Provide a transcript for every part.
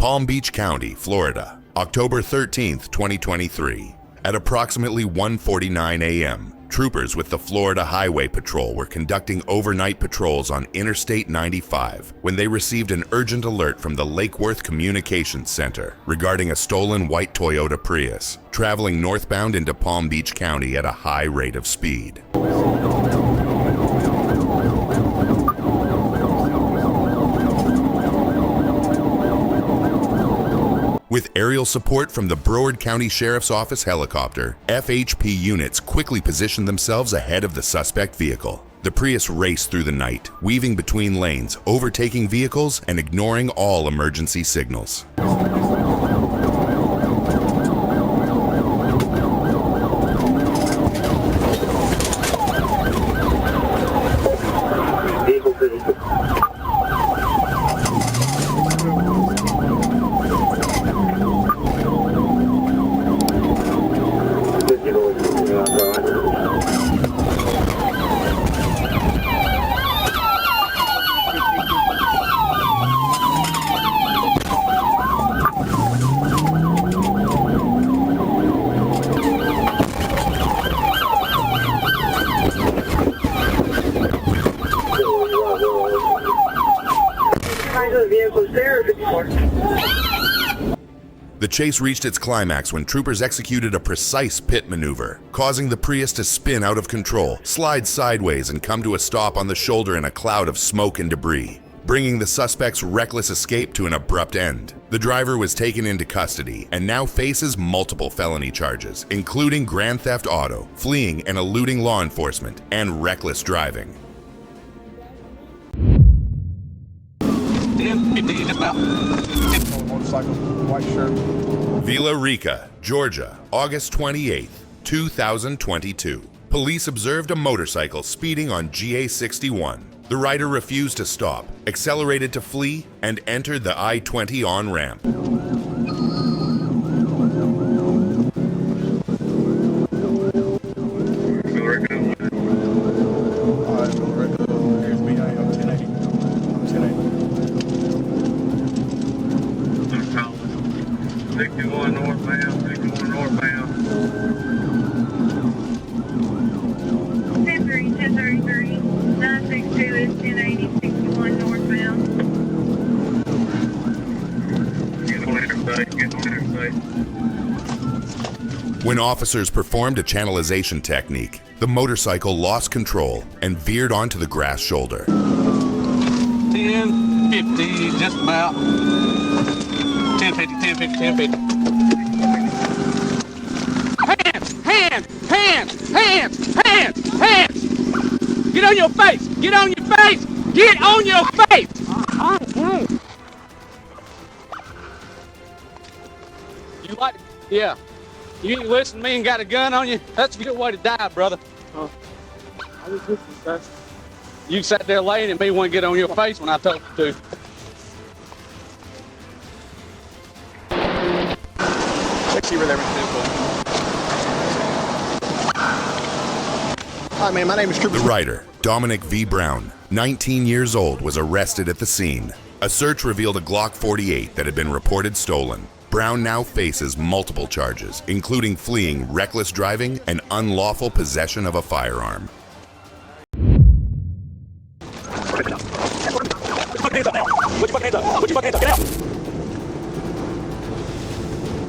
Palm Beach County, Florida, October 13, 2023. At approximately 1:49 a.m., troopers with the Florida Highway Patrol were conducting overnight patrols on Interstate 95 when they received an urgent alert from the Lake Worth Communications Center regarding a stolen white Toyota Prius traveling northbound into Palm Beach County at a high rate of speed. With aerial support from the Broward County Sheriff's Office helicopter, FHP units quickly positioned themselves ahead of the suspect vehicle. The Prius raced through the night, weaving between lanes, overtaking vehicles, and ignoring all emergency signals. The chase reached its climax when troopers executed a precise pit maneuver, causing the Prius to spin out of control, slide sideways, and come to a stop on the shoulder in a cloud of smoke and debris, bringing the suspect's reckless escape to an abrupt end. The driver was taken into custody and now faces multiple felony charges, including grand theft auto, fleeing and eluding law enforcement, and reckless driving. Motorcycle, white shirt. Villa Rica, Georgia, August 28, 2022. Police observed a motorcycle speeding on GA 61. The rider refused to stop, accelerated to flee, and entered the I-20 on-ramp. When officers performed a channelization technique, the motorcycle lost control and veered onto the grass shoulder. 1050, just about. 1050, 1050, 1050. Hands! Get on your face! Get on your face! Get on your face! You like, yeah. You ain't listen to me and got a gun on you? That's a good way to die, brother. I was listening, sir. You sat there laying at me, wouldn't get on your face when I told you to. Let's see where they were. Hi, man. My name is Trooper. The rider, Dominic V. Brown, 19 years old, was arrested at the scene. A search revealed a Glock 48 that had been reported stolen. Brown now faces multiple charges, including fleeing, reckless driving, and unlawful possession of a firearm.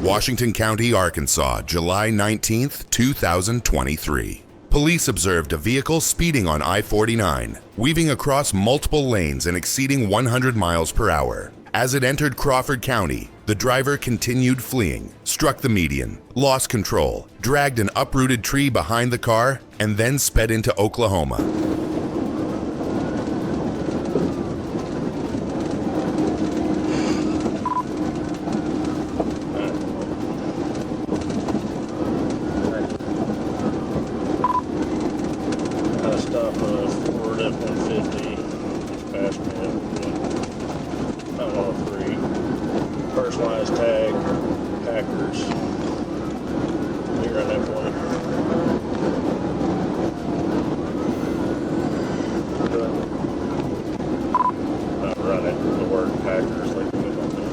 Washington County, Arkansas, July 19, 2023. Police observed a vehicle speeding on I-49, weaving across multiple lanes and exceeding 100 miles per hour. As it entered Crawford County, the driver continued fleeing, struck the median, lost control, dragged an uprooted tree behind the car, and then sped into Oklahoma. Stop Ford F-150, past me, 903. Personalized tag, Packers. You run that for me. Not run it, the word Packers, like you put on there.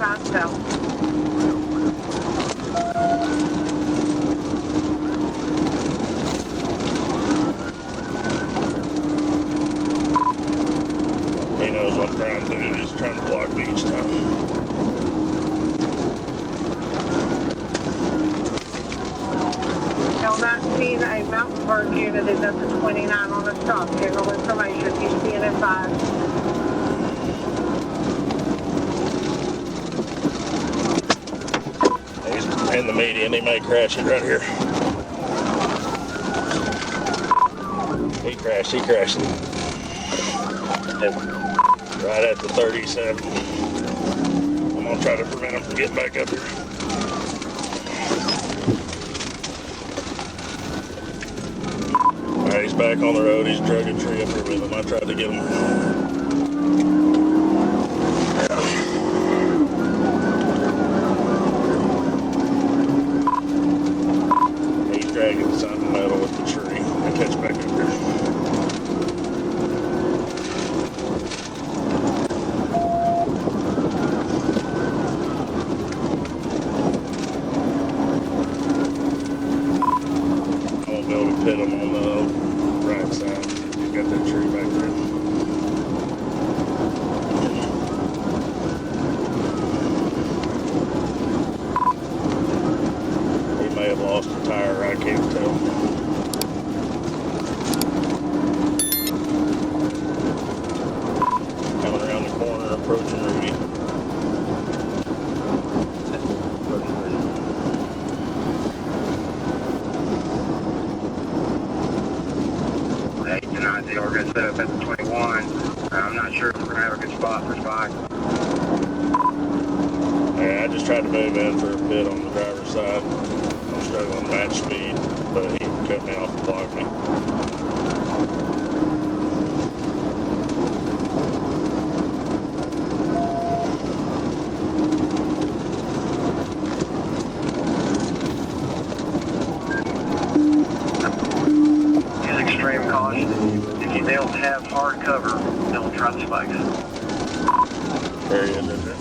5 south. He knows what I'm trying to do. He's trying to block me each time. L19, a Mountain Bird unit is up to 29 on the stop. General information, he's being advised. He's in the median. He may crash it right here. He crashed. Right at the 37. I'm gonna try to prevent him from getting back up here. Alright, he's back on the road. He's drug a tree up here with him. I tried to get him. He's dragging something metal with the tree. I catch back up here. Pit him on the right side. He's got that tree back there. He may have lost a tire, I can't tell. Coming around the corner, approaching Rudy. We're going to set up at the 21. I'm not sure if we're going to have a good spot for Spike. Yeah, I just tried to move in for a pit on the driver's side. I'm struggling to match speed, but he cut me off and blocked me. Use extreme caution. If you don't have hard cover, don't try the spikes. There he is, right there.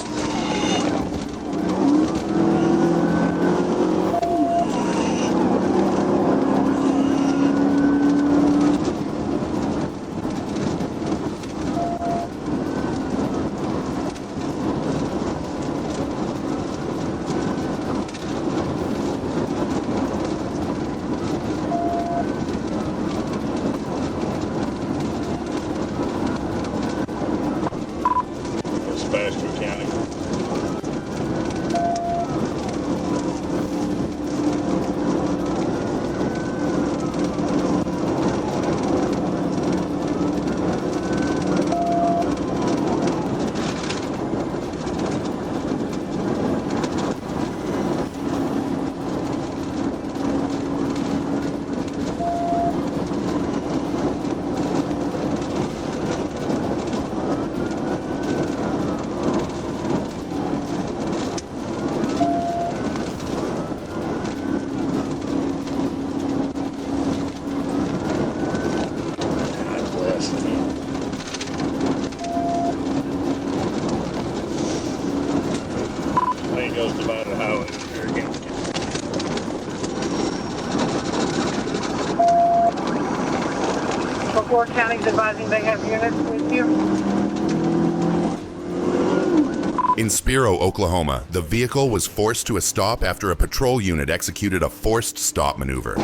County. Goes divided highway here again. 4 counties advising they have units with you. In Spiro, Oklahoma, the vehicle was forced to a stop after a patrol unit executed a forced stop maneuver.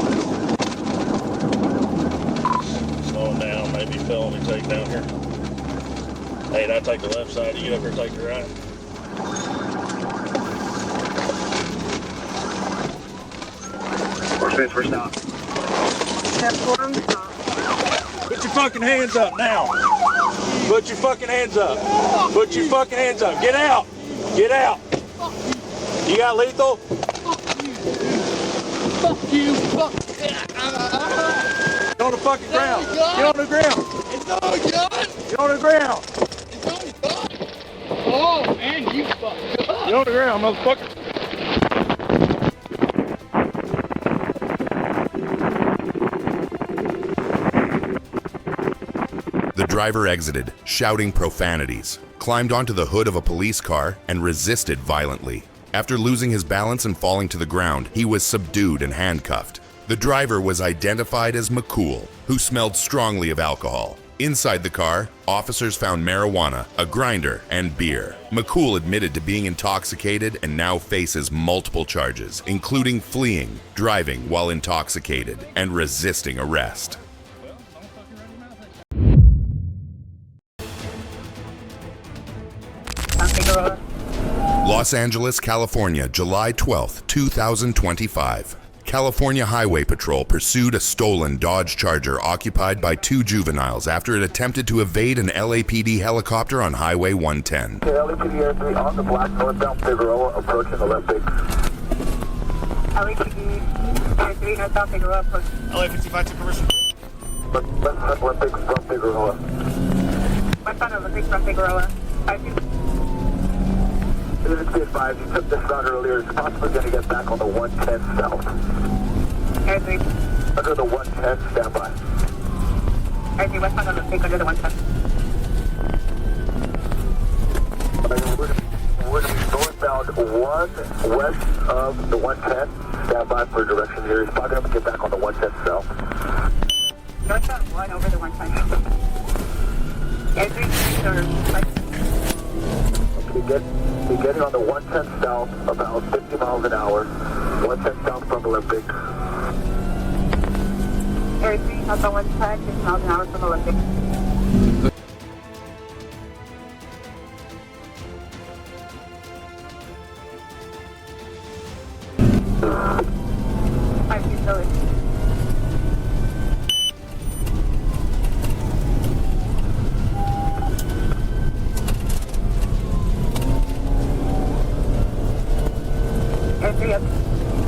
Slowing down, maybe felony takedown here. Hey, I take the left side, you get up here, take the right. For stop. Step 1, stop. Put your fucking hands up now. Put your fucking hands up. Put your fucking hands up. Get out. Get out. You got lethal? Fuck you. Fuck. Get on the fucking ground. Get on the ground. It's all gun. Get on the ground. It's all gun. Oh, man, you fucked up. Get on the ground, motherfucker. The driver exited, shouting profanities. climbed onto the hood of a police car, and resisted violently. After losing his balance and falling to the ground, he was subdued and handcuffed. The driver was identified as McCool, who smelled strongly of alcohol. Inside the car, officers found marijuana, a grinder, and beer. McCool admitted to being intoxicated and now faces multiple charges, including fleeing, driving while intoxicated, and resisting arrest. Los Angeles, California, July 12, 2025. California Highway Patrol pursued a stolen Dodge Charger occupied by two juveniles after it attempted to evade an LAPD helicopter on Highway 110. LAPD Air 3 on the black northbound Figueroa approaching Olympic. LAPD Air 3 northbound Figueroa approaching. LA 55 to permission. Westbound Olympic from Figueroa. Westbound Olympic from Figueroa. Please be advised, you took this route earlier. It's possibly going to get back on the 110 south. Air 3. Under the 110, stand by. Air 3 westbound Olympic under the 110. We're going to be northbound 1 west of the 110. Stand by for direction here. He's probably going to get back on the 110 south. Northbound 1 over the 110. Air 3 or Be getting on the 110 south about 50 miles an hour. 110 south from Olympic. Air 3 northbound 110, 50 miles an hour from Olympic.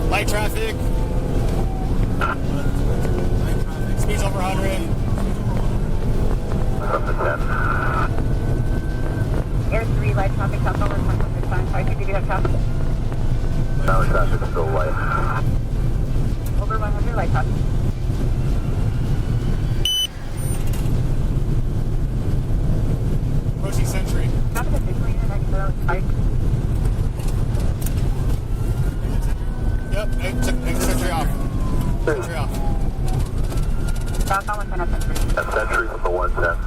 Light traffic. Speed's over 100. Air 3 light traffic south over 110. I think you have traffic. Now traffic is still light. Over 100 light traffic. Approaching Century. Traffic is 6 lanes and 90 Yep, exit Century off. Century off. Southbound 110 at Century. At Century from the 110.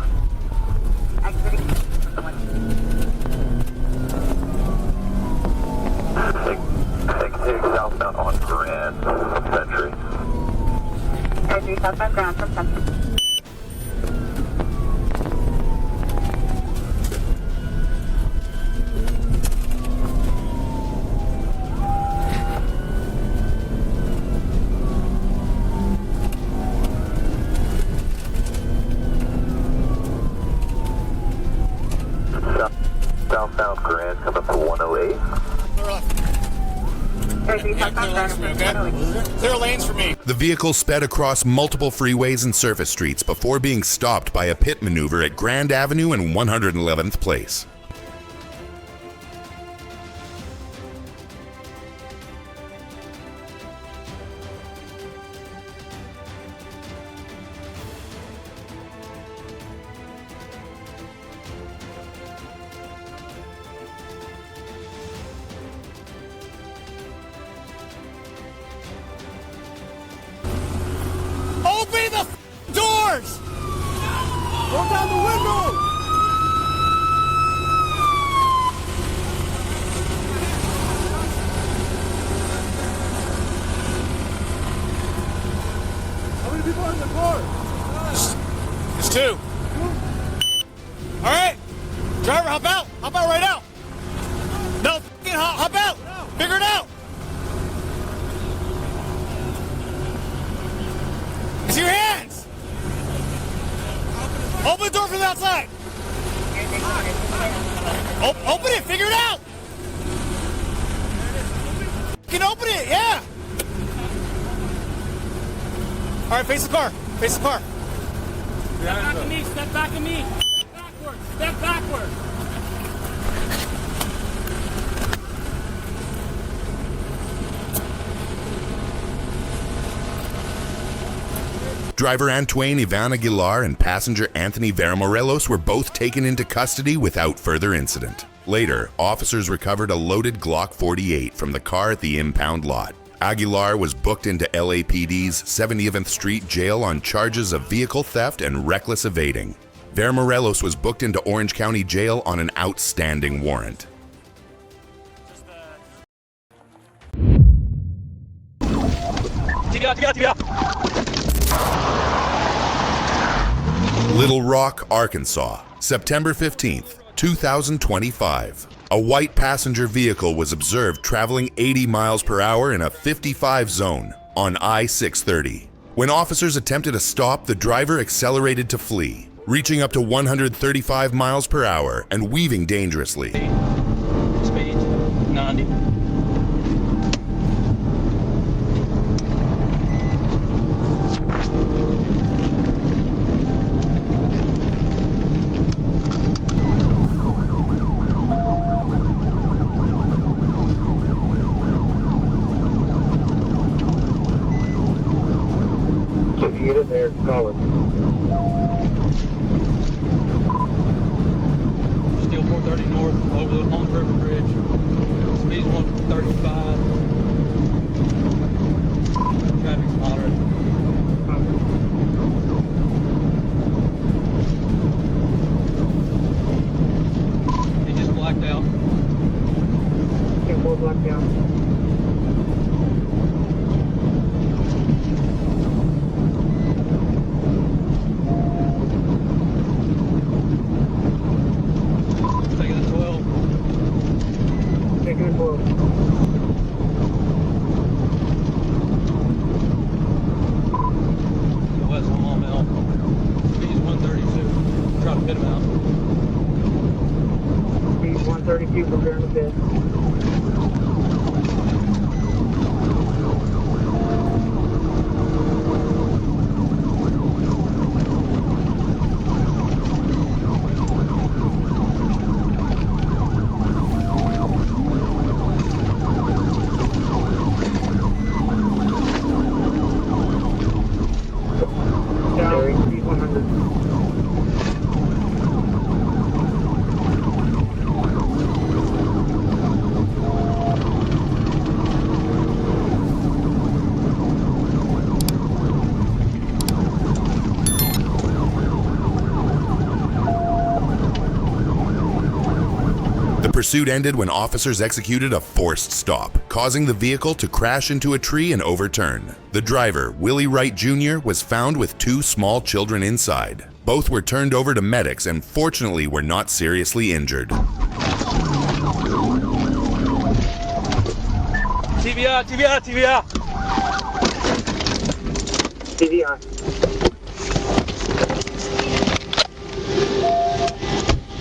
Exiting from the 110. Take southbound on Grand from Century. Air 3 southbound Grand from Century. Southbound Grand coming for 108. Clear lanes for me. The vehicle sped across multiple freeways and surface streets before being stopped by a pit maneuver at Grand Avenue and 111th Place. Open the doors! Roll down the window! How many people are in the car? There's two. All right. Driver, hop out. Hop out right now. No, hop out. Figure it out. It's your hands! Open the door from the outside! Open it! Figure it out! You can open it! Yeah! Alright, face the car. Face the car. Step back of me! Step back of me! Step backwards! Step backwards! Driver Antoine Ivan Aguilar and passenger Anthony Veramorelos were both taken into custody without further incident. Later, officers recovered a loaded Glock 48 from the car at the impound lot. Aguilar was booked into LAPD's 70th Street Jail on charges of vehicle theft and reckless evading. Veramorelos was booked into Orange County Jail on an outstanding warrant. Little Rock, Arkansas, September 15th, 2025. A white passenger vehicle was observed traveling 80 miles per hour in a 55 zone on I-630. When officers attempted to stop, the driver accelerated to flee, reaching up to 135 miles per hour and weaving dangerously. Speed 90. Unit there, calling. Still 430 north over the Long River Bridge. Speed's 135. Traffic's moderate. He just blacked out. Okay, we'll black out. Taking the 12. Taking the 12. West on Long Mile. Speed's 132. Try to pit him out. Speed 132, preparing the pit. Down, speed 100. The pursuit ended when officers executed a forced stop, causing the vehicle to crash into a tree and overturn. The driver, Willie Wright Jr., was found with 2 small children inside. Both were turned over to medics and fortunately were not seriously injured. TVI, TVI, TVI. TVI.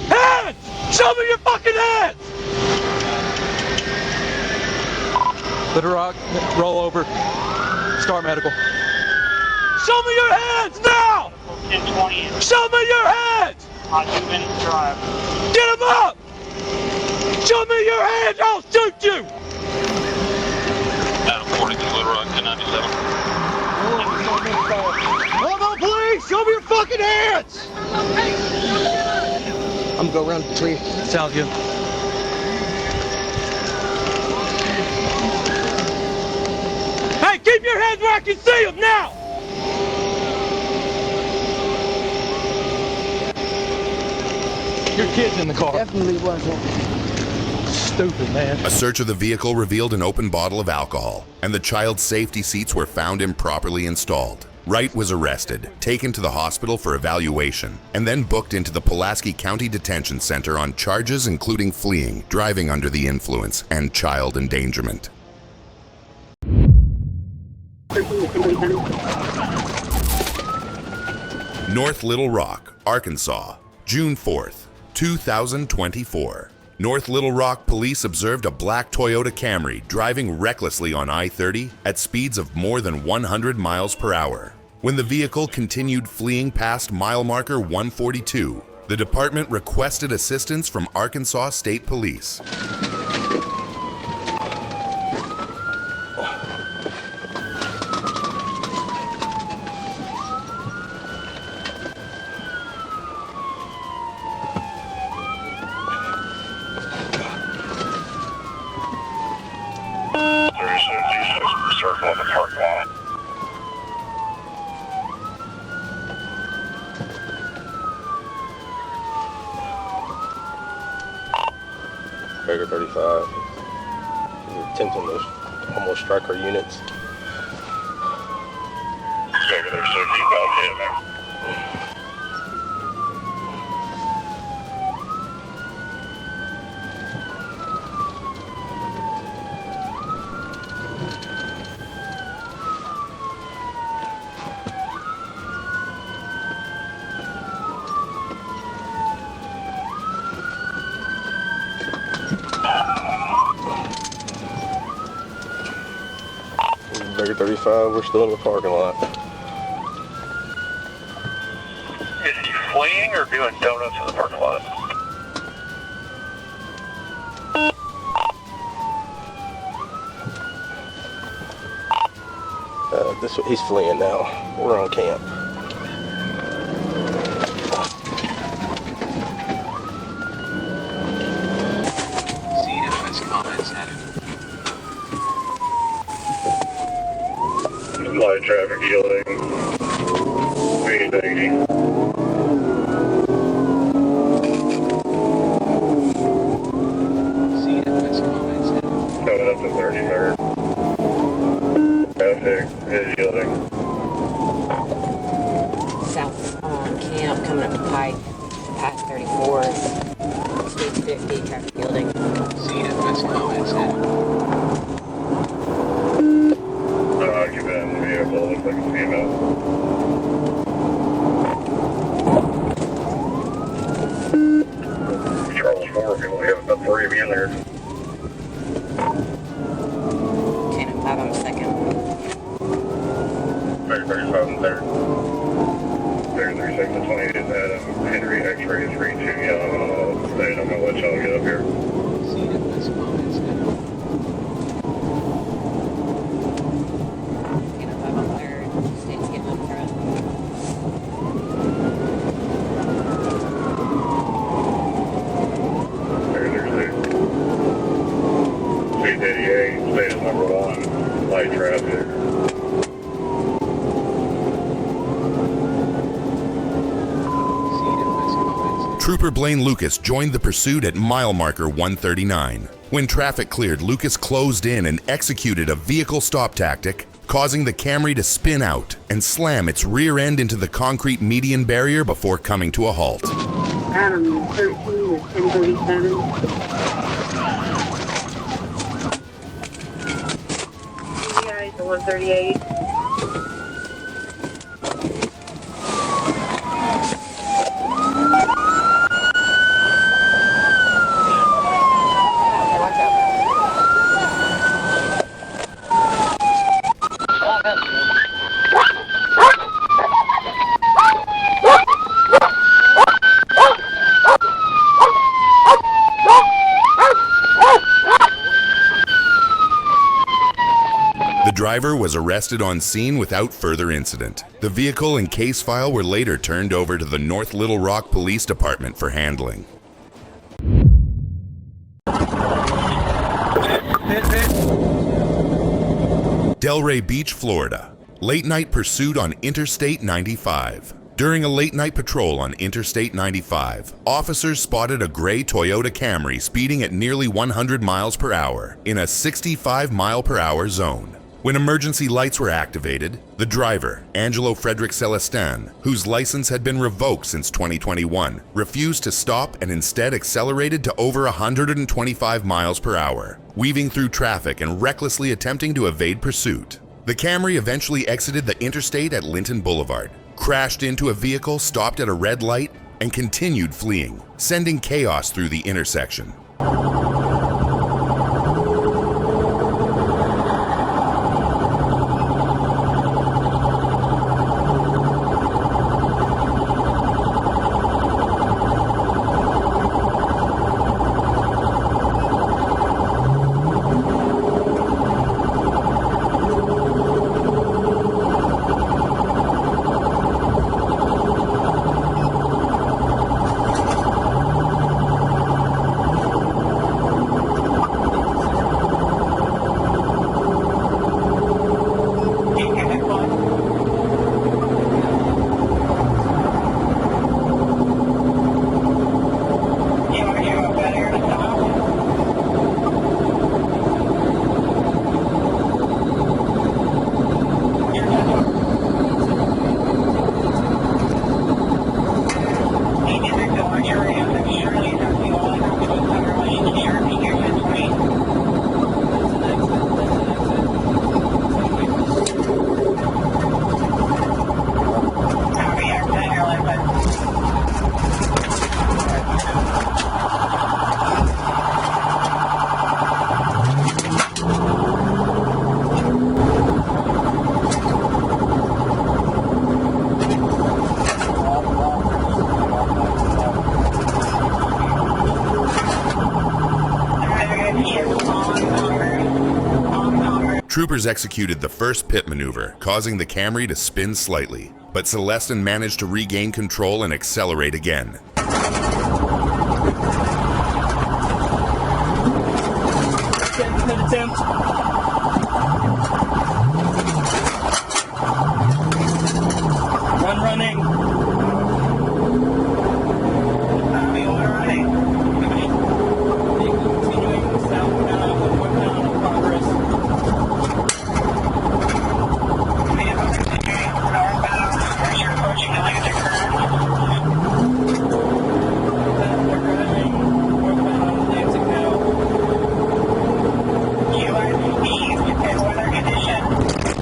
Hands! Show me your fucking hands! Little Rock, roll over. Start medical. Show me your hands now! 1020. Show me your hands! On 2 minutes drive. Get him up! Show me your hands, I'll shoot you! Out of 40 to Little Rock, 1097. Hold on, please! Show me your fucking hands! I'm gonna go around the tree. Sounds good. Hey, keep your hands where I can see them now! Your kid's in the car. Definitely wasn't. Stupid, man. A search of the vehicle revealed an open bottle of alcohol, and the child's safety seats were found improperly installed. Wright was arrested, taken to the hospital for evaluation, and then booked into the Pulaski County Detention Center on charges including fleeing, driving under the influence, and child endangerment. North Little Rock, Arkansas, June 4th, 2024. North Little Rock police observed a black Toyota Camry driving recklessly on I-30 at speeds of more than 100 miles per hour. When the vehicle continued fleeing past mile marker 142, the department requested assistance from Arkansas State Police. Traeger 35. He's attempting to almost strike our units. Traeger 36, about hit, man. Traeger 35, we're still in the parking lot. Is he fleeing or doing donuts in the parking lot? He's fleeing now. We're on camp. Light traffic yielding. Anything. Coming up to 33rd. Traffic is yielding. South camp coming up to Pike, past 34, speed 50, traffic yielding. Occupant in the vehicle, looks like a female. Charles 4, if you only have about 3 of you in there. Cannon 5 on the second. 35 and 3rd. 36 and 20 is at Henry X-ray 32 young. They don't know what y'all get up here. Cannon 5 on 3rd. State's getting up front. Speed 88, state is number 1, light traffic. Trooper Blaine Lucas joined the pursuit at mile marker 139. When traffic cleared, Lucas closed in and executed a vehicle stop tactic, causing the Camry to spin out and slam its rear end into the concrete median barrier before coming to a halt. Adam 13 is 1037. Yeah, 138. The driver was arrested on scene without further incident. The vehicle and case file were later turned over to the North Little Rock Police Department for handling. Delray Beach, Florida. Late night pursuit on Interstate 95. During a late night patrol on Interstate 95, officers spotted a gray Toyota Camry speeding at nearly 100 miles per hour in a 65 mile per hour zone. When emergency lights were activated, the driver, Angelo Frederick Celestin, whose license had been revoked since 2021, refused to stop and instead accelerated to over 125 miles per hour, weaving through traffic and recklessly attempting to evade pursuit. The Camry eventually exited the interstate at Linton Boulevard, crashed into a vehicle stopped at a red light, and continued fleeing, sending chaos through the intersection. Troopers executed the first pit maneuver, causing the Camry to spin slightly, but Celestin managed to regain control and accelerate again. Attempt. One running. Continuing southbound, northbound in progress. You're approaching Atlantic current. They're driving northbound Atlantic now. Weather condition,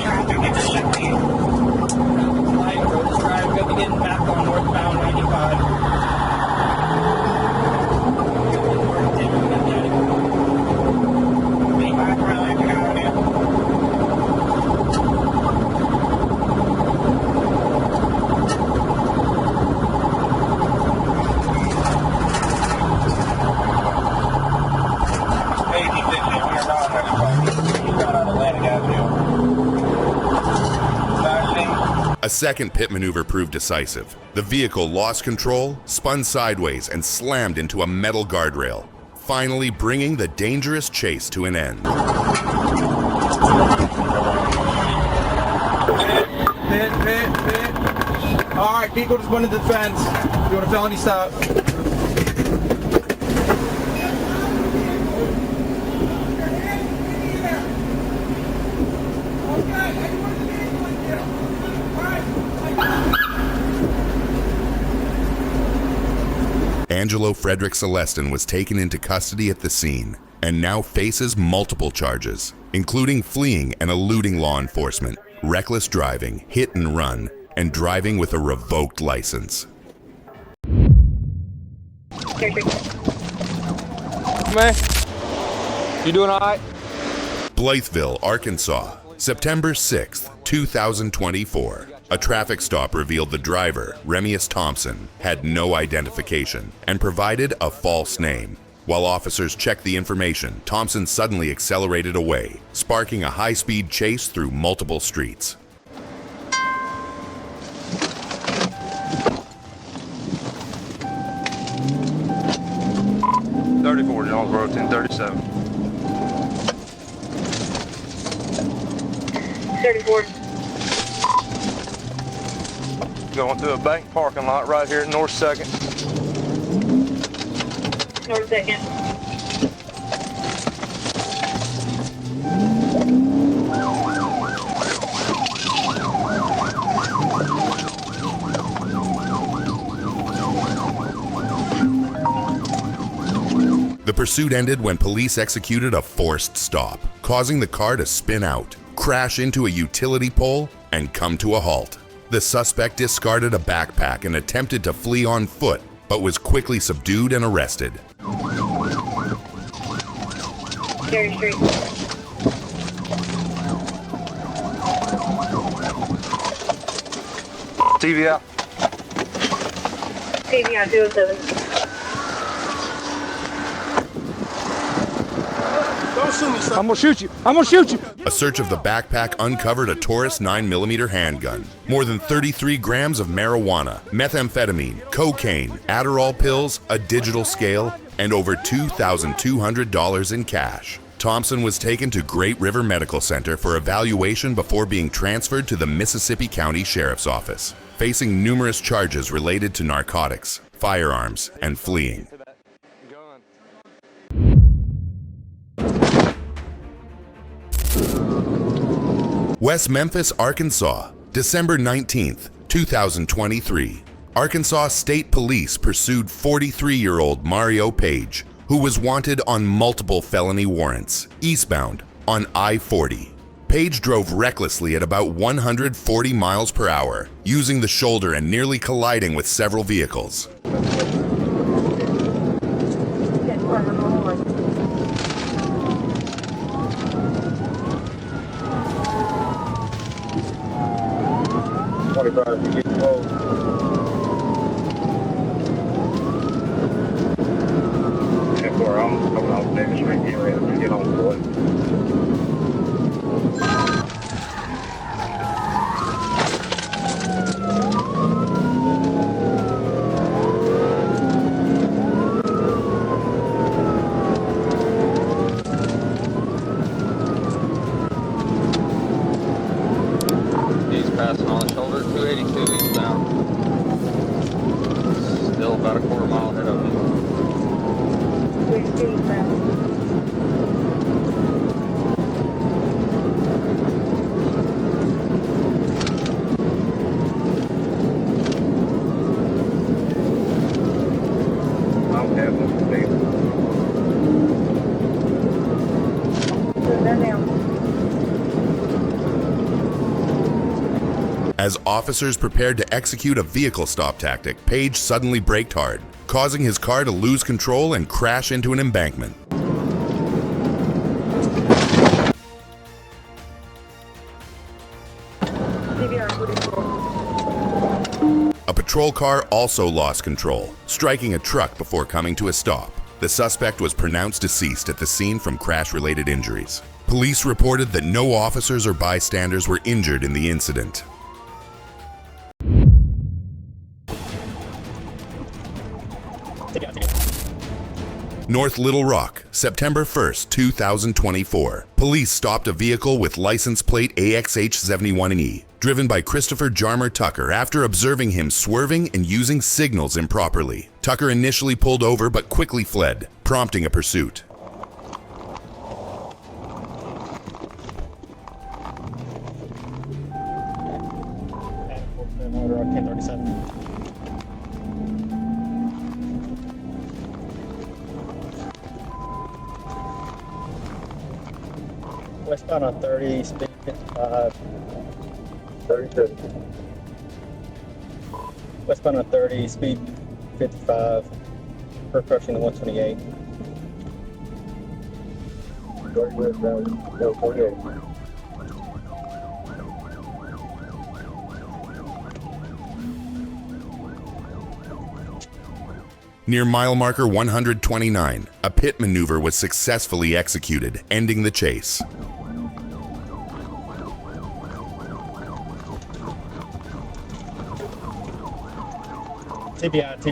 traffic condition, please. Traffic's light, road is dry. We're going to be getting back on northbound 95. A second pit maneuver proved decisive. The vehicle lost control, spun sideways, and slammed into a metal guardrail, finally bringing the dangerous chase to an end. Pit. All right, vehicle just went into the fence. You want a felony stop? Angelo Frederick Celestin was taken into custody at the scene and now faces multiple charges, including fleeing and eluding law enforcement, reckless driving, hit and run, and driving with a revoked license. Man, you doing all right? Blytheville, Arkansas, September 6th, 2024. A traffic stop revealed the driver, Remius Thompson, had no identification and provided a false name. While officers checked the information, Thompson suddenly accelerated away, sparking a high-speed chase through multiple streets. Jones Road 1037. 34. Going through a bank parking lot right here at North 2nd. North 2nd. The pursuit ended when police executed a forced stop, causing the car to spin out, crash into a utility pole, and come to a halt. The suspect discarded a backpack and attempted to flee on foot, but was quickly subdued and arrested. Cherry Street. TV out. TV on 207. I'm gonna shoot you. I'm gonna shoot you. A search of the backpack uncovered a Taurus 9mm handgun, more than 33 grams of marijuana, methamphetamine, cocaine, Adderall pills, a digital scale, and over $2,200 in cash. Thompson was taken to Great River Medical Center for evaluation before being transferred to the Mississippi County Sheriff's Office, facing numerous charges related to narcotics, firearms, and fleeing. West Memphis, Arkansas, December 19th, 2023. Arkansas State Police pursued 43-year-old Mario Page, who was wanted on multiple felony warrants, eastbound on I-40. Page drove recklessly at about 140 miles per hour, using the shoulder and nearly colliding with several vehicles. As officers prepared to execute a vehicle stop tactic, Page suddenly braked hard, causing his car to lose control and crash into an embankment. A patrol car also lost control, striking a truck before coming to a stop. The suspect was pronounced deceased at the scene from crash-related injuries. Police reported that no officers or bystanders were injured in the incident. North Little Rock, September 1st, 2024. Police stopped a vehicle with license plate AXH71E, driven by Christopher Jarmer Tucker after observing him swerving and using signals improperly. Tucker initially pulled over but quickly fled, prompting a pursuit. Westbound on 30, speed 55. 32. Westbound on 30, speed 55. Per crushing to 128. Going westbound, 48. Near mile marker 129, a pit maneuver was successfully executed, ending the chase. TBI. Show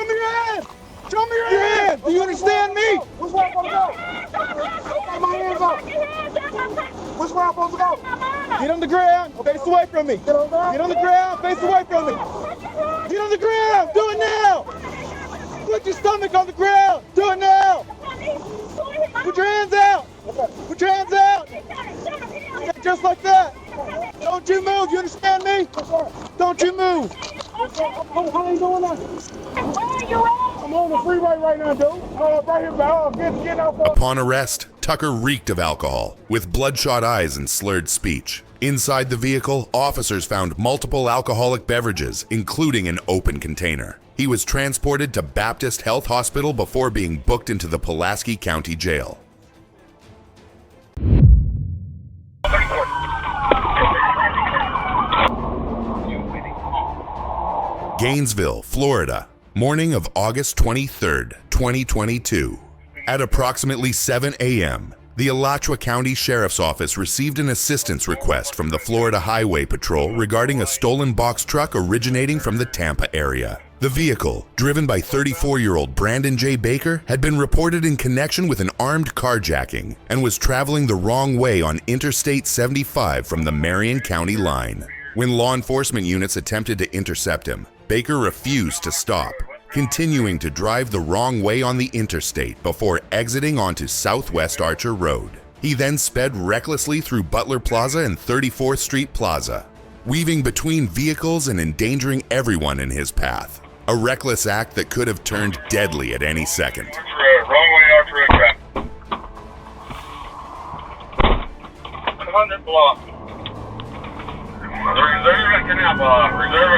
me your hand! Show me your hand! Do you understand me? Which way I'm supposed to go? Get my hands off! Which way I'm supposed to go? Get on the ground, face away from me. Get on the ground, face away from me. Get on the ground, do it now! Put your stomach on the ground, do it now! Put your hands out! Put your hands out! Yeah, just like that! Don't you move, you understand me? Don't you move! How you doing now? I'm on the freeway right now, dude. Right here, get out. Upon arrest, Tucker reeked of alcohol, with bloodshot eyes and slurred speech. Inside the vehicle, officers found multiple alcoholic beverages, including an open container. He was transported to Baptist Health Hospital before being booked into the Pulaski County Jail. Gainesville, Florida, morning of August 23rd, 2022. At approximately 7 a.m., the Alachua County Sheriff's Office received an assistance request from the Florida Highway Patrol regarding a stolen box truck originating from the Tampa area. The vehicle, driven by 34-year-old Brandon J. Baker, had been reported in connection with an armed carjacking and was traveling the wrong way on Interstate 75 from the Marion County line. When law enforcement units attempted to intercept him, Baker refused to stop, continuing to drive the wrong way on the interstate before exiting onto Southwest Archer Road. He then sped recklessly through Butler Plaza and 34th Street Plaza, weaving between vehicles and endangering everyone in his path. A reckless act that could have turned deadly at any second. Wrong way, Archer Road traffic. 100 block. Reserve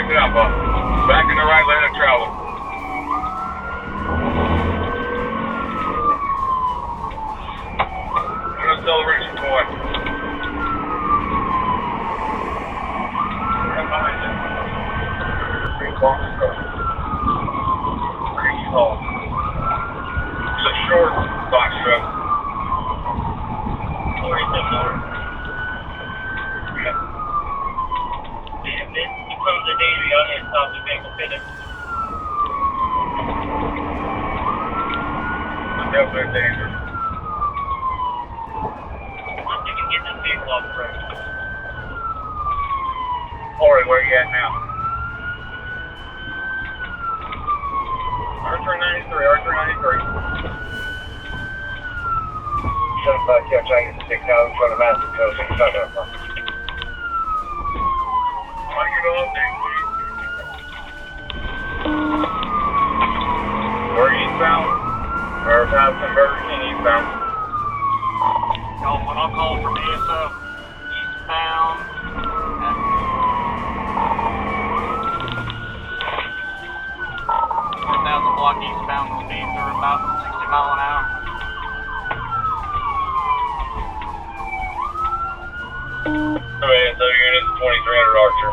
canal, back in the right lane of travel. Acceleration point. Right behind you. Big box truck. Pretty tall. It's a short box truck. 47. Yeah. If it becomes a danger, y'all need to stop the vehicle fitting. It's definitely a danger. I'm thinking getting this vehicle off the road. Corey, where you at now? R393. 75 catch, I get 6 now in front of Massive Coast. Where you going, Where eastbound? Or past some Burger King eastbound? Y'all, when I'll call from ESO, eastbound. 10,000 block eastbound speeds are about 60 mile an hour. Okay, so units 2300 Archer.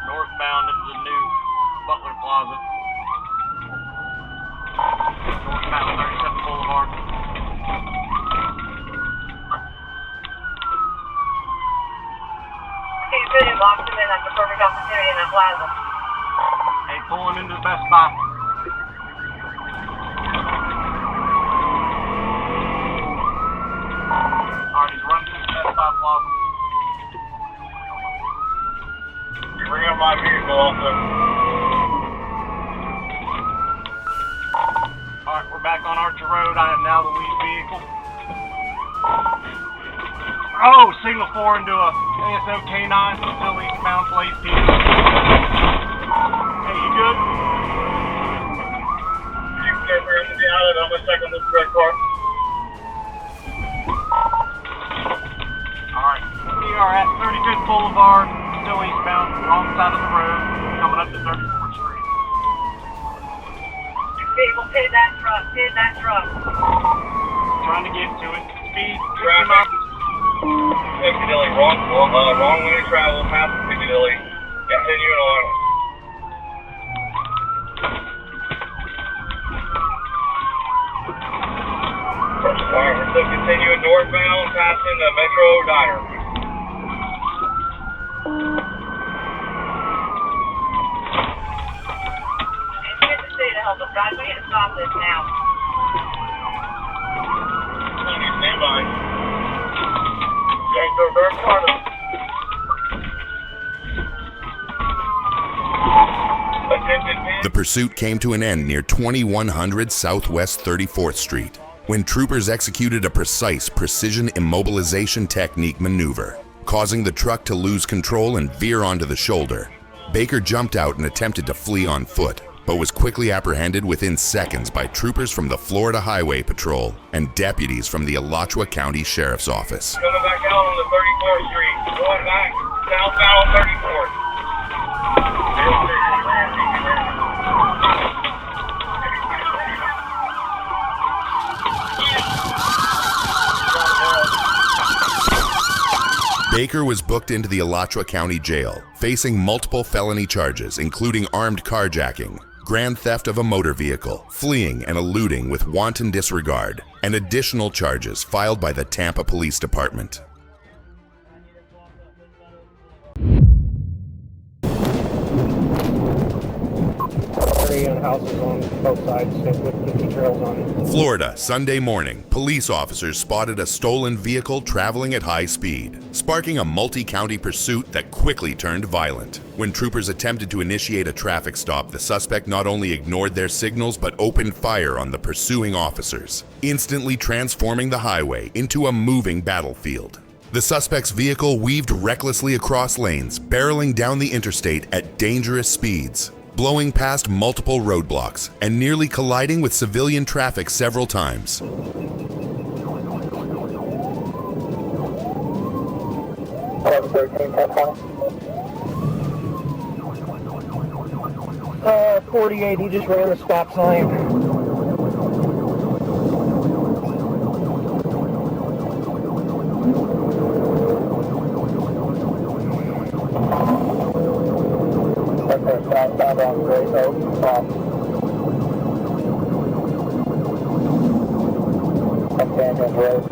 Northbound is the new Butler Plaza. Northbound 37 Boulevard. Okay, good. It locked him in. That's a perfect opportunity in that plaza. Hey, pulling into the Best Buy. Alright, he's running through the Best Buy Plaza. You bring up my vehicle also. Alright, we're back on Archer Road. I am now the lead vehicle. Oh, signal 4 into a ASO K9, still eastbound, Blaze P. Hey, you good? You can get where to the island. I'm going to check on this red car. Alright, we are at 35th Boulevard, still eastbound, wrong side of the road, coming up to 34th Street. Vehicle, pit that truck. Pit that truck. Trying to get to it. Speed, 60 Traffic. miles. Piccadilly, wrong way to travel, past Piccadilly. Continuing on. Alright, we're still continuing northbound, passing the Metro Diner. And here's the city to help us, guys. We need to stop this now. Stand by. Okay, so third party. The pursuit came to an end near 2100 Southwest 34th Street when troopers executed a precise precision immobilization technique maneuver, causing the truck to lose control and veer onto the shoulder. Baker jumped out and attempted to flee on foot, but was quickly apprehended within seconds by troopers from the Florida Highway Patrol and deputies from the Alachua County Sheriff's Office. Coming back out on the 34th Street. Going back southbound on 34th. Baker was booked into the Alachua County Jail, facing multiple felony charges, including armed carjacking, grand theft of a motor vehicle, fleeing and eluding with wanton disregard, and additional charges filed by the Tampa Police Department. Houses on both sides with trails on it. Florida, Sunday morning, police officers spotted a stolen vehicle traveling at high speed, sparking a multi-county pursuit that quickly turned violent. When troopers attempted to initiate a traffic stop, the suspect not only ignored their signals but opened fire on the pursuing officers, instantly transforming the highway into a moving battlefield. The suspect's vehicle weaved recklessly across lanes, barreling down the interstate at dangerous speeds, blowing past multiple roadblocks and nearly colliding with civilian traffic several times. 48, he just ran the stop sign. Southbound on Great Oak, up Daniels Road.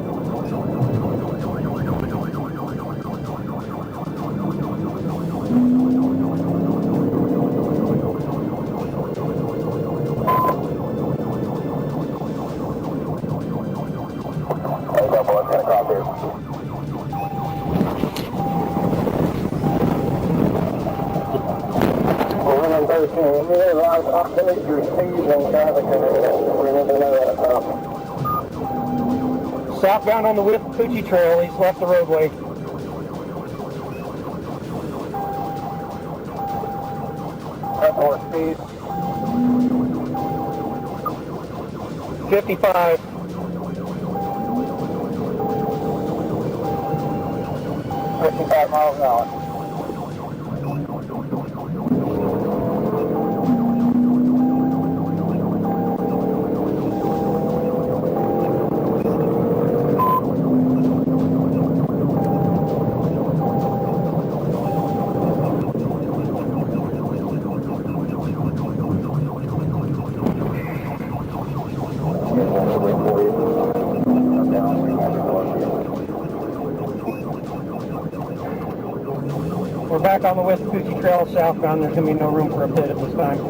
Southbound on the Withlacoochee Trail, he's left the roadway. Airport speed. 55. 55 miles an hour. We're back on the Withlacoochee Trail southbound. There's going to be no room for a pit at this time. So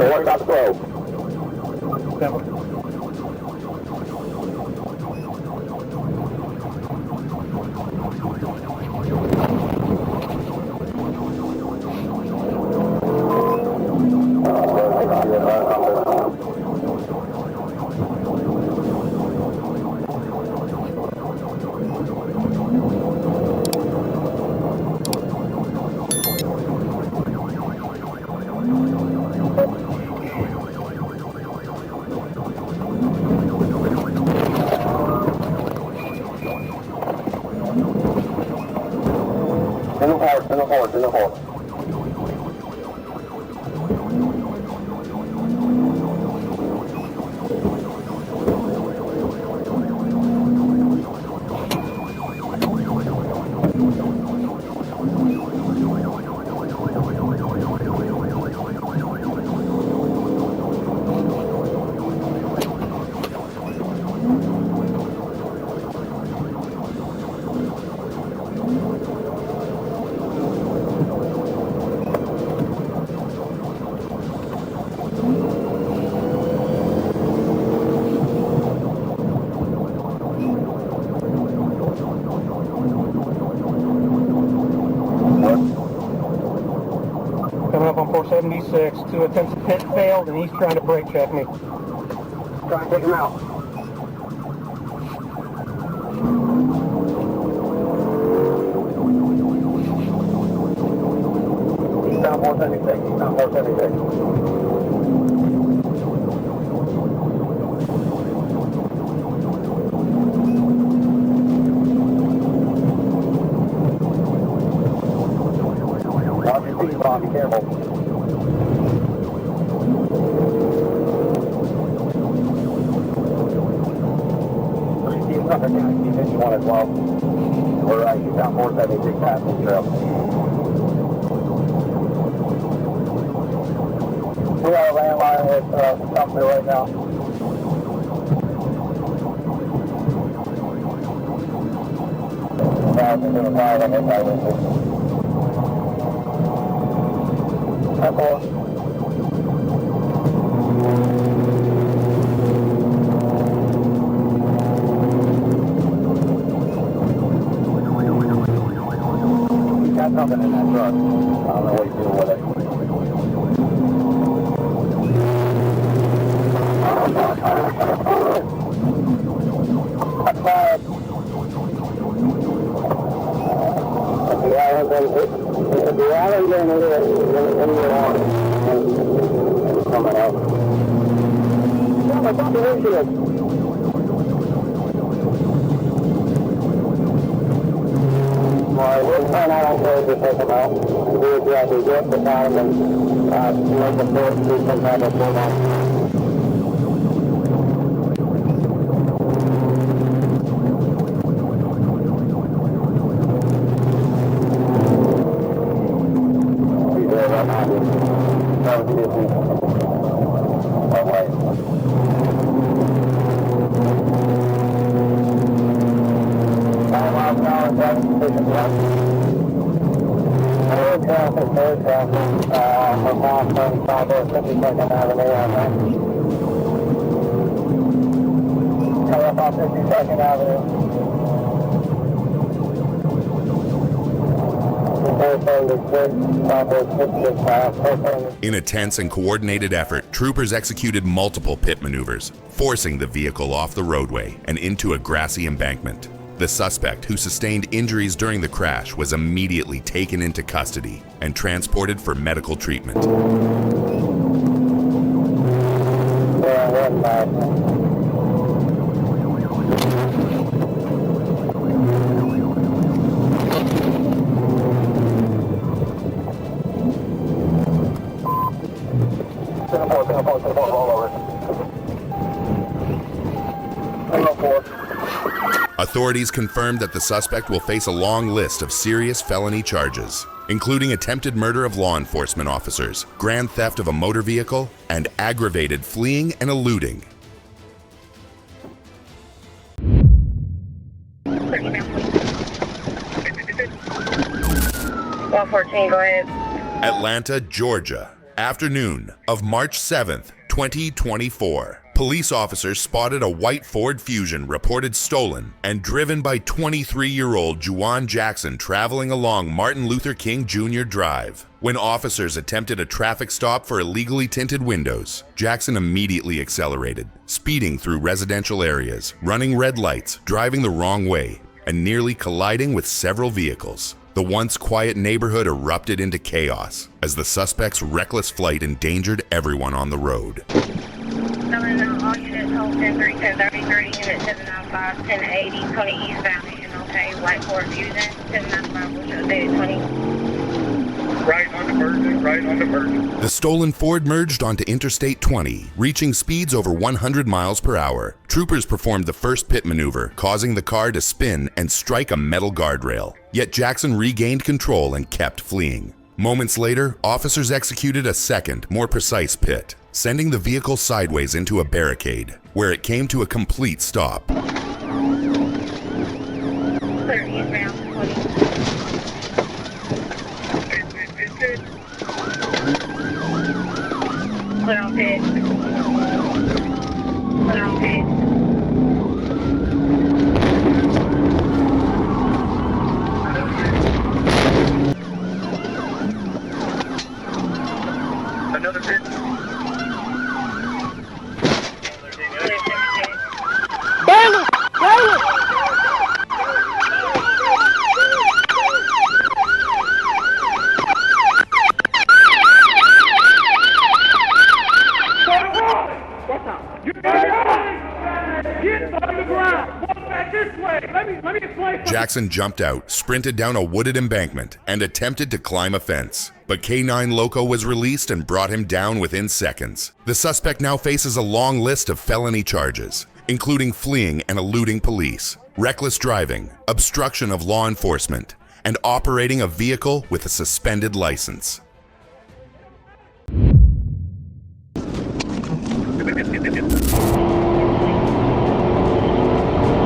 what about 12? In the hole. Coming up on 476, 2 attempts to pit failed, and he's trying to brake check me. Try to take him out. He's down 476. He's down 476. Be careful. He's up against the 51 as well. We're right, he's down 476 past the trail. We got a landline with something right now. He's got something in that truck. I don't know what he's doing with it. The island's in here, coming out. Yeah, my fucking windshield. Alright, we'll turn out on road to take them out. We'll get the bottom and make the fourth do some kind of pull down. In a tense and coordinated effort, troopers executed multiple pit maneuvers, forcing the vehicle off the roadway and into a grassy embankment. The suspect, who sustained injuries during the crash, was immediately taken into custody and transported for medical treatment. Authorities confirmed that the suspect will face a long list of serious felony charges, including attempted murder of law enforcement officers, grand theft of a motor vehicle, and aggravated fleeing and eluding. 114, go ahead. Atlanta, Georgia. Afternoon of March 7th, 2024. Police officers spotted a white Ford Fusion reported stolen and driven by 23-year-old Juwan Jackson traveling along Martin Luther King Jr. Drive. When officers attempted a traffic stop for illegally tinted windows, Jackson immediately accelerated, speeding through residential areas, running red lights, driving the wrong way, and nearly colliding with several vehicles. The once quiet neighborhood erupted into chaos as the suspect's reckless flight endangered everyone on the road. All units hold 10-3, 10-33, unit 795, 1080, 20 eastbound, okay, white Ford Fusion, 795, which is 20. Right on the merge. The stolen Ford merged onto Interstate 20, reaching speeds over 100 miles per hour. Troopers performed the first pit maneuver, causing the car to spin and strike a metal guardrail. Yet Jackson regained control and kept fleeing. Moments later, officers executed a second, more precise pit, sending the vehicle sideways into a barricade, where it came to a complete stop. Clear eastbound, 20. Clear on pit. Clear on pit. Another pit. Baylor! Baylor! Jackson jumped out, sprinted down a wooded embankment, and attempted to climb a fence. But K9 Loco was released and brought him down within seconds. The suspect now faces a long list of felony charges, including fleeing and eluding police, reckless driving, obstruction of law enforcement, and operating a vehicle with a suspended license.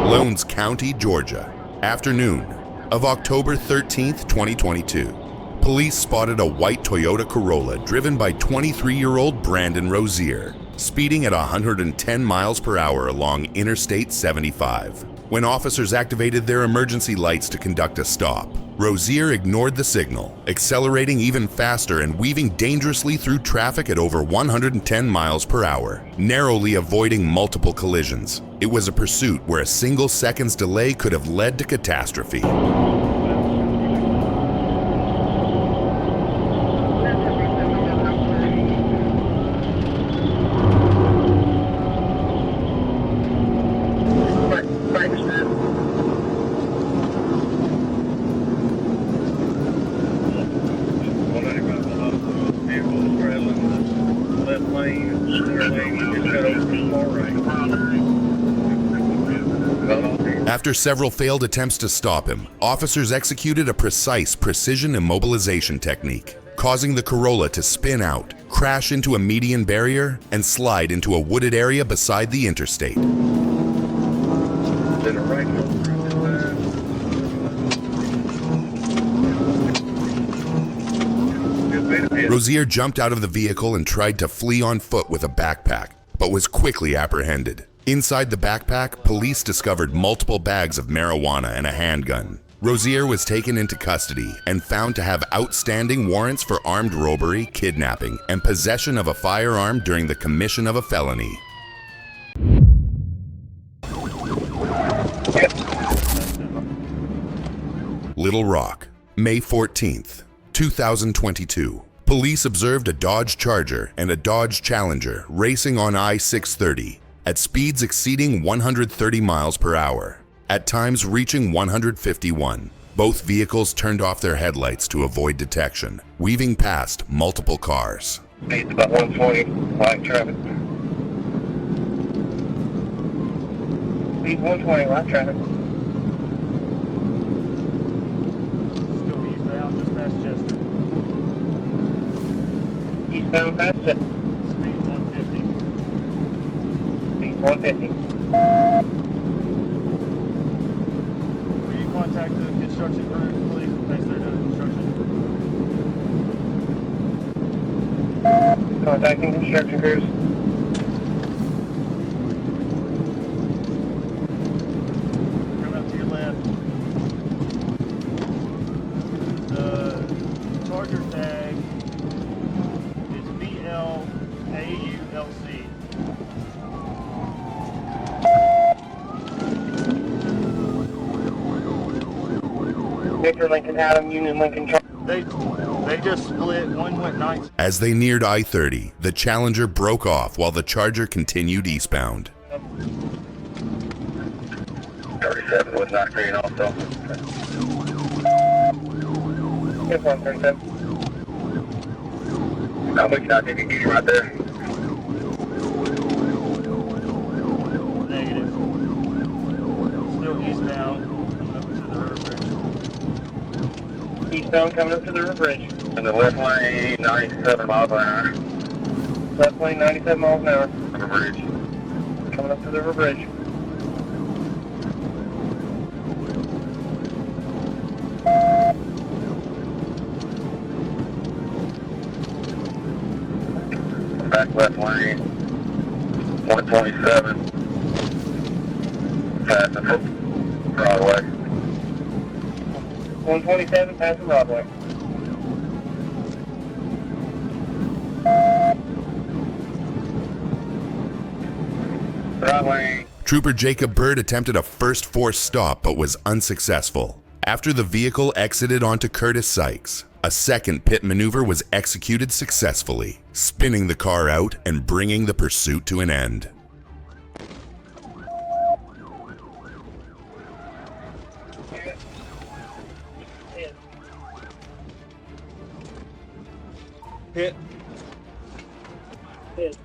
Lowndes County, Georgia. Afternoon of October 13th, 2022. Police spotted a white Toyota Corolla driven by 23-year-old Brandon Rozier, speeding at 110 miles per hour along Interstate 75. When officers activated their emergency lights to conduct a stop, Rozier ignored the signal, accelerating even faster and weaving dangerously through traffic at over 110 miles per hour, narrowly avoiding multiple collisions. It was a pursuit where a single second's delay could have led to catastrophe. After several failed attempts to stop him, officers executed a precise precision immobilization technique, causing the Corolla to spin out, crash into a median barrier, and slide into a wooded area beside the interstate. Rozier jumped out of the vehicle and tried to flee on foot with a backpack, but was quickly apprehended. Inside the backpack, police discovered multiple bags of marijuana and a handgun. Rozier was taken into custody and found to have outstanding warrants for armed robbery, kidnapping, and possession of a firearm during the commission of a felony. Little Rock, May 14th, 2022. Police observed a Dodge Charger and a Dodge Challenger racing on I-630 at speeds exceeding 130 miles per hour, at times reaching 151. Both vehicles turned off their headlights to avoid detection, weaving past multiple cars. Speed's about 120, light traffic. Speed 120, light traffic. Eastbound past Chester. Speed 150. Speed 150. Will you contact the construction crew, please, in case they're doing construction? Contacting construction crews. Come up to your left. The Charger tag is BLAULC. Victor Lincoln Adam, Union Lincoln Charger. They just split. One went 9. As they neared I-30, the Challenger broke off while the Charger continued eastbound. 37 was not green also. Yes, 137. No, we cannot take a key right there. Negative. Still eastbound. Up to the river bridge. Eastbound coming up to the river bridge. And the left lane, 97 miles an hour. Left lane, 97 miles an hour. River bridge. Coming up to the river bridge. Back left lane, 127. Passing Broadway. 127, passing Broadway. Broadway. Trooper Jacob Bird attempted a first force stop but was unsuccessful. After the vehicle exited onto Curtis Sykes, a second pit maneuver was executed successfully, spinning the car out and bringing the pursuit to an end. Hit. Hit.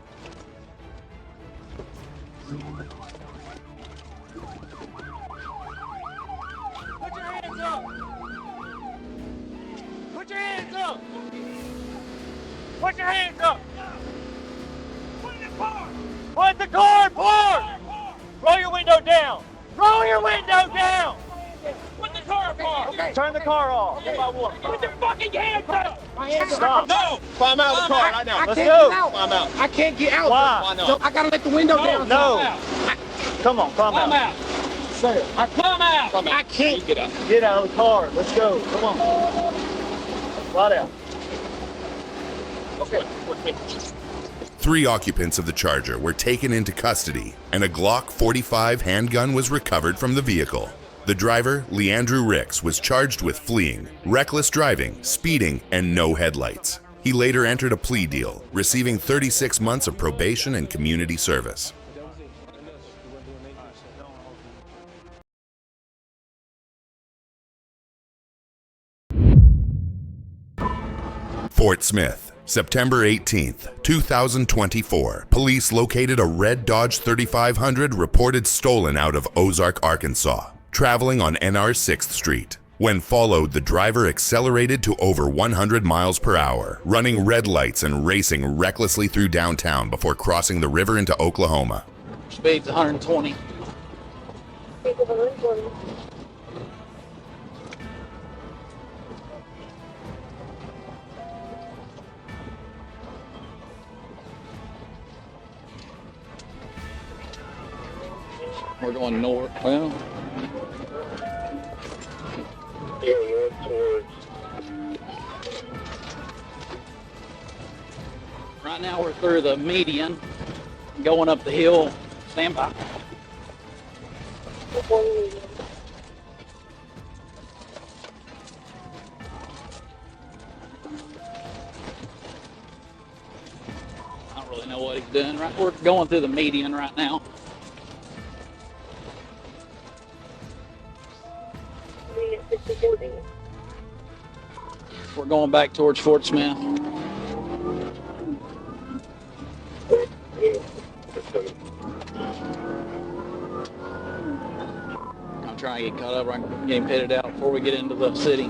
Put your hands up! Put your hands up! Put your hands up! Put the car! Put the car apart! Roll your window down! Roll your window down! Put the car apart! Okay. Turn the car off. Okay. Put your fucking hands up! My hands Stop! No! Climb out of the car right now. Let's go! Climb out. I can't get out. Why not? So I gotta let the window down. No! Come on, climb Come out. out. Come out. I can't Get out. Get out of the car. Let's go. Come on. Slide out. Okay. 3 occupants of the Charger were taken into custody, and a Glock 45 handgun was recovered from the vehicle. The driver, Leandrew Ricks, was charged with fleeing, reckless driving, speeding, and no headlights. He later entered a plea deal, receiving 36 months of probation and community service. Fort Smith, September 18th, 2024. Police located a red Dodge 3500 reported stolen out of Ozark, Arkansas, traveling on NR 6th Street. When followed, the driver accelerated to over 100 miles per hour, running red lights and racing recklessly through downtown before crossing the river into Oklahoma. Speed's 120. We're going north. Well, Right now we're through the median, going up the hill. Stand by. I don't really know what he's doing. Right, we're going through the median right now. We're going back towards Fort Smith. I'm trying to get caught up. I'm getting pitted out before we get into the city.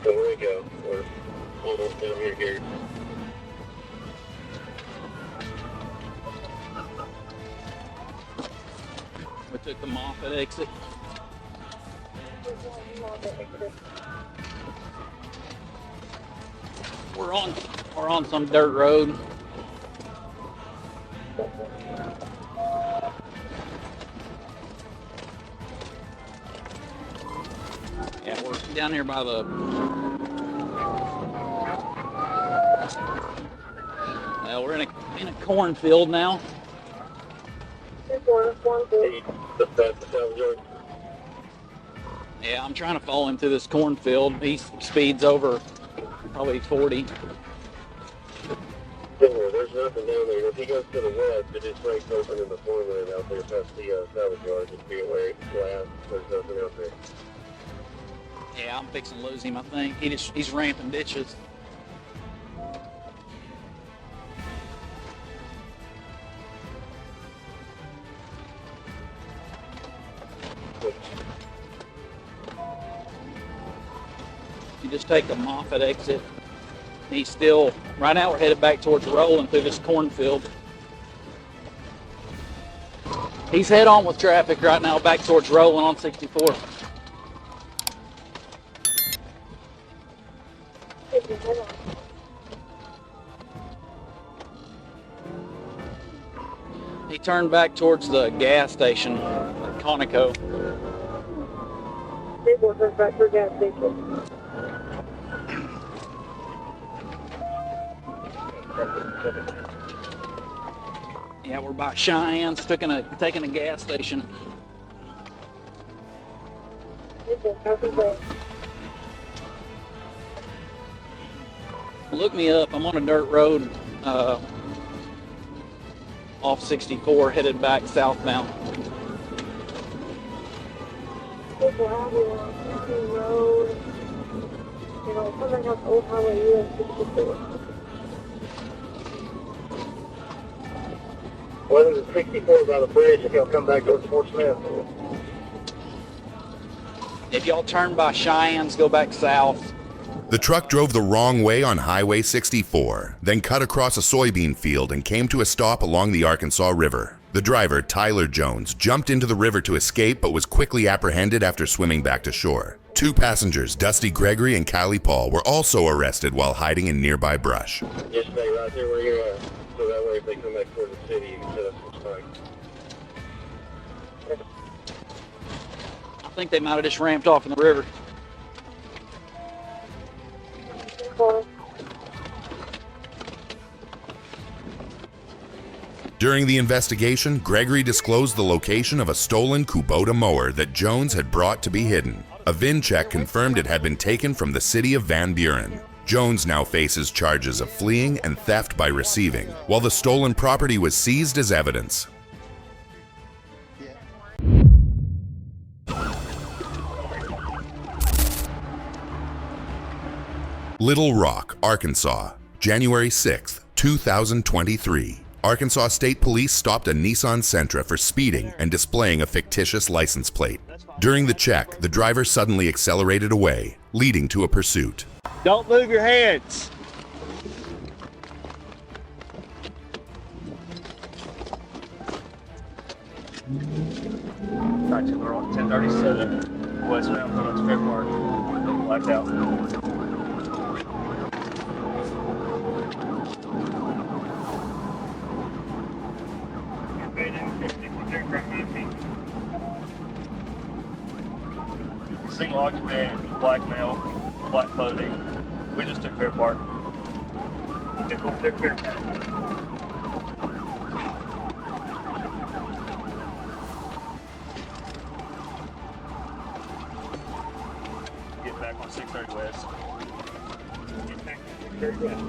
There we go. We're almost down here, Gary. We took the Moffett exit. We're on some dirt road. Yeah, we're down here by the well, we're in a cornfield now. Yeah, I'm trying to follow him through this cornfield. He speeds over probably 40. There's nothing down there. If he goes to the west, it just breaks open in the farmland out there past the salvage yard. Just be aware it's flat. There's nothing out there. Yeah, I'm fixing to lose him, I think. He's ramping ditches. You just take the Moffett exit. He's still, right now we're headed back towards Rolling through this cornfield. He's head on with traffic right now back towards Rolling on 64. He turned back towards the gas station, Conoco. Back to gas station. Yeah, we're by Cheyenne's, taking a gas station. Look me up. I'm on a dirt road off 64, headed back southbound. Road, coming up Old Highway US 64. Well, there's a 64 by the bridge if y'all come back towards Fort Smith. If y'all turn by Cheyenne's, go back south. The truck drove the wrong way on Highway 64, then cut across a soybean field and came to a stop along the Arkansas River. The driver, Tyler Jones, jumped into the river to escape but was quickly apprehended after swimming back to shore. Two passengers, Dusty Gregory and Callie Paul, were also arrested while hiding in nearby brush. Just stay right there where you're at, so that way if they come back toward the city, you can set up some spikes. I think they might have just ramped off in the river. During the investigation, Gregory disclosed the location of a stolen Kubota mower that Jones had brought to be hidden. A VIN check confirmed it had been taken from the city of Van Buren. Jones now faces charges of fleeing and theft by receiving, while the stolen property was seized as evidence. Little Rock, Arkansas, January 6, 2023. Arkansas State Police stopped a Nissan Sentra for speeding and displaying a fictitious license plate. During the check, the driver suddenly accelerated away, leading to a pursuit. Don't move your hands. Gotcha, we're on 1037 westbound from Script Mark. Blacked out. single occupant, black male, black clothing. We just took Fair Park. Took Fair Park. Get back on 630 West. Get back on 630 West.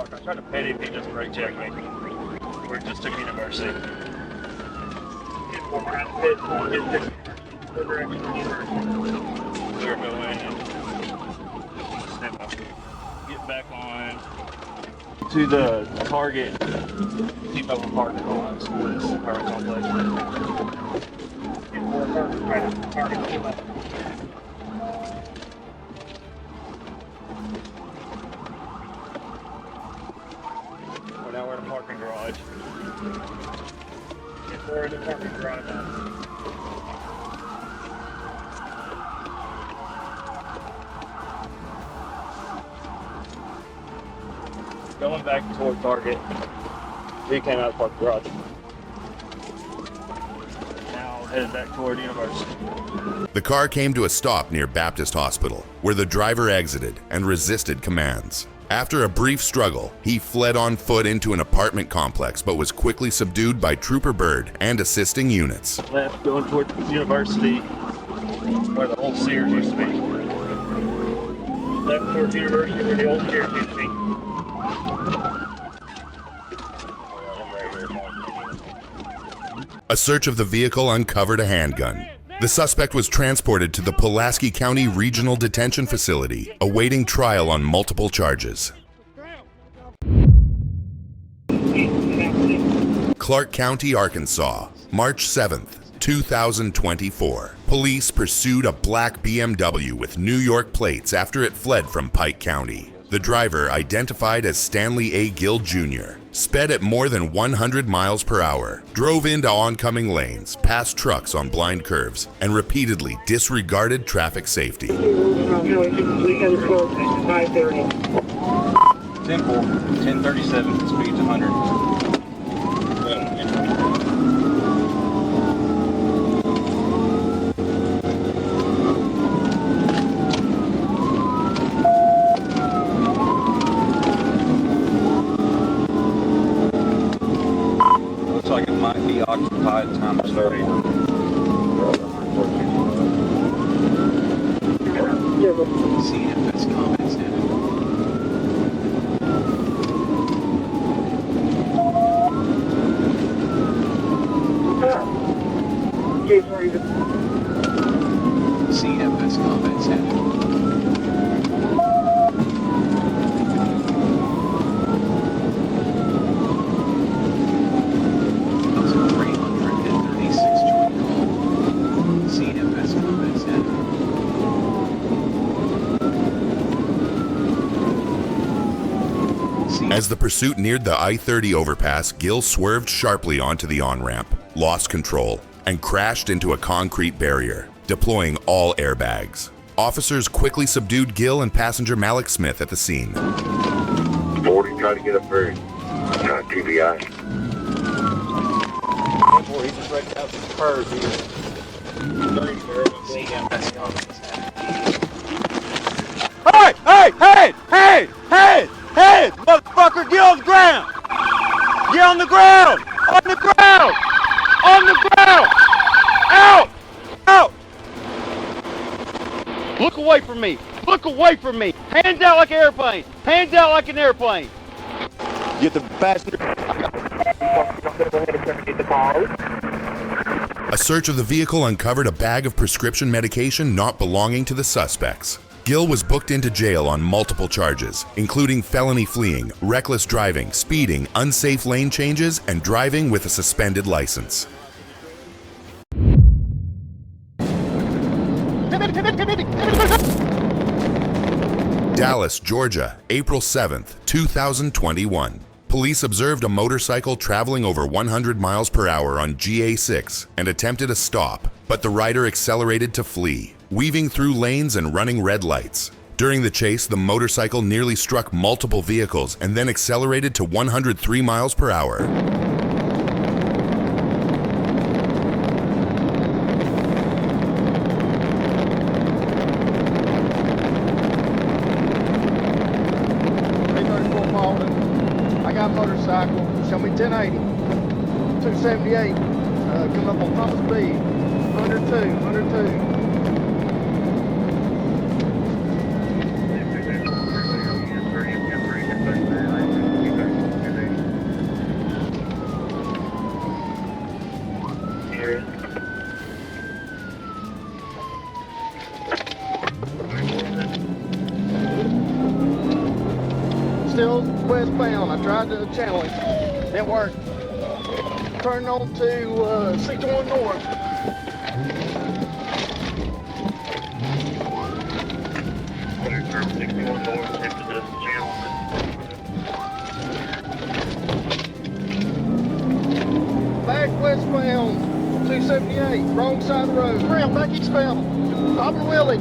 I tried to pet him, he just brake checked me. We just took University. Get more behind the pit, get the direction of University. Clear go in and step up. Get back on to the target. Keep up with parking lots for this apartment complex. Get more target, keep up. Now we're in a parking garage. Get more in the parking garage now. Going back toward Target. He came out of parking garage. Now headed back toward University. The car came to a stop near Baptist Hospital, where the driver exited and resisted commands. After a brief struggle, he fled on foot into an apartment complex but was quickly subdued by Trooper Bird and assisting units. Left, going toward University, where the old Sears used to be. Left towards University where the old Sears used to be. A search of the vehicle uncovered a handgun. The suspect was transported to the Pulaski County Regional Detention Facility, awaiting trial on multiple charges. Clark County, Arkansas, March 7th, 2024. Police pursued a black BMW with New York plates after it fled from Pike County. The driver, identified as Stanley A. Gill Jr., sped at more than 100 miles per hour, drove into oncoming lanes, past trucks on blind curves, and repeatedly disregarded traffic safety. 1037, speed's 100. Like it might be occupied times 30. See if that's comments in it. See if that's comments in it. As the pursuit neared the I-30 overpass, Gill swerved sharply onto the on-ramp, lost control, and crashed into a concrete barrier, deploying all airbags. Officers quickly subdued Gill and passenger Malik Smith at the scene. 40, try to get up there. TBI. He just wrecked out the curve here. Hey! Hey! Hey! Hey! Hey! Hey! Motherfucker, get on the ground! Get on the ground! On the ground! On the ground! Out! Out! Look away from me! Look away from me! Hands out like an airplane! Hands out like an airplane! Get the passenger. A search of the vehicle uncovered a bag of prescription medication not belonging to the suspects. Gill was booked into jail on multiple charges, including felony fleeing, reckless driving, speeding, unsafe lane changes, and driving with a suspended license. Dallas, Georgia, April 7th, 2021. Police observed a motorcycle traveling over 100 miles per hour on GA6 and attempted a stop, but the rider accelerated to flee, weaving through lanes and running red lights. During the chase, the motorcycle nearly struck multiple vehicles and then accelerated to 103 miles per hour. I got a motorcycle, show me 1080, 278, come up on Thomas B, 102. Still westbound. I tried to channel it. Didn't work. Turned on to 61 North. Back westbound, 278, wrong side of the road. Round, back eastbound. Top of the Willie.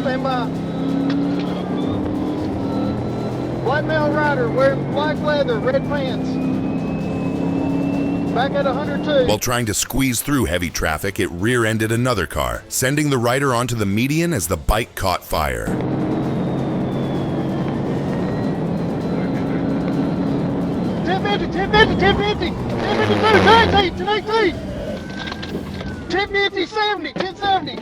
Stand by. Black male rider wearing black leather, red pants. Back at 102. While trying to squeeze through heavy traffic, it rear-ended another car, sending the rider onto the median as the bike caught fire. 1050, 1018, 1050, 70, 1070.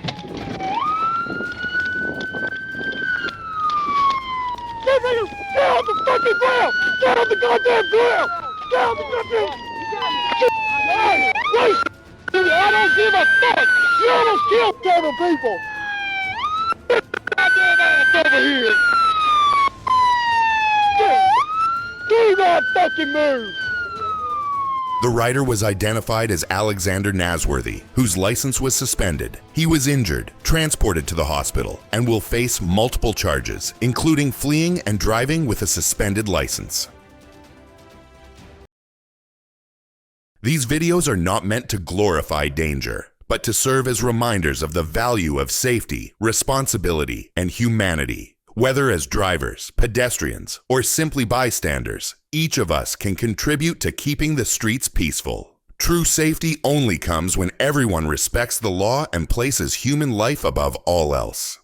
Get on the fucking ground! Get on the goddamn ground! Get on the goddamn... Hey, wait! I don't give a fuck! You almost killed several people! Goddamn ass over here! Do not fucking move! The rider was identified as Alexander Nasworthy, whose license was suspended. He was injured, transported to the hospital, and will face multiple charges, including fleeing and driving with a suspended license. These videos are not meant to glorify danger, but to serve as reminders of the value of safety, responsibility, and humanity. Whether as drivers, pedestrians, or simply bystanders, each of us can contribute to keeping the streets peaceful. True safety only comes when everyone respects the law and places human life above all else.